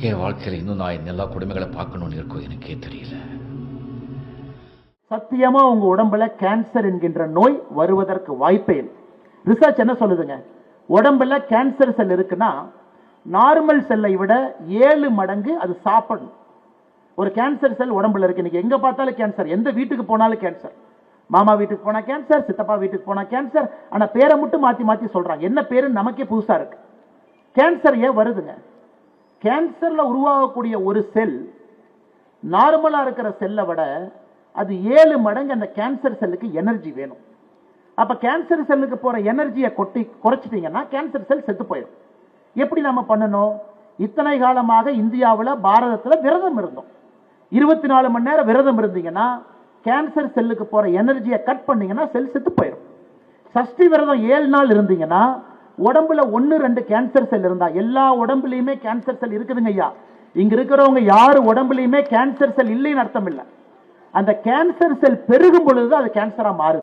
என் வாழ்க்கையில் இன்னும் நான் எல்லா கொடுமைகளை பார்க்கணும்னு இருக்கோ எனக்கே தெரியல. சத்தியமா உங்க உடம்புல கேன்சர் என்கின்ற நோய் வருவதற்கு வாய்ப்பே இல்லை. ரிசர்ச் என்ன சொல்லுதுங்க, உடம்புல கேன்சர் செல் இருக்குன்னா நார்மல் செல்லை விட 7 மடங்கு அது சாப்பிடணும். ஒரு கேன்சர் செல் உடம்புல இருக்கு. இன்னைக்கு எங்க பார்த்தாலும் கேன்சர், எந்த வீட்டுக்கு போனாலும் கேன்சர். மாமா வீட்டுக்கு போனா கேன்சர், சித்தப்பா வீட்டுக்கு போனா கேன்சர். ஆனா பேரை மட்டும் மாத்தி மாத்தி சொல்றாங்க. என்ன பேரு நமக்கே புதுசா இருக்கு. கேன்சர் ஏன் வருதுங்க? கேன்சர்ல உருவாகக்கூடிய ஒரு செல் நார்மலா இருக்கிற செல்லை விட அது 7 மடங்கு அந்த கேன்சர் செல்லுக்கு எனர்ஜி வேணும். அப்ப கேன்சர் செல்லுக்கு போற எனர்ஜியை குறைச்சிட்டீங்கன்னா கேன்சர் செல் செத்து போயிடும். எப்படி நம்ம பண்ணணும்? இத்தனை காலமாக இந்தியாவில் பாரதத்தில் விரதம் இருந்தோம். 24 மணி நேரம் விரதம் இருந்தீங்கன்னா கேன்சர் செல்லுக்கு போற எனர்ஜியை கட் பண்ணீங்கன்னா செல் செத்து போயிடும். சஷ்டி விரதம் 7 நாள் இருந்தீங்கன்னா உடம்புல 1-2 கேன்சர் செல் இருந்தா எல்லா உடம்புலையுமே கேன்சர் செல் இருக்குதுங்க ஐயா. இங்க இருக்கிறவங்க யாரு உடம்புலையுமே கேன்சர் செல் இல்லைன்னு அர்த்தம் இல்லை. அந்த கேன்சர் செல் பெருகும் பொழுது அது கேன்சரா மாறுது.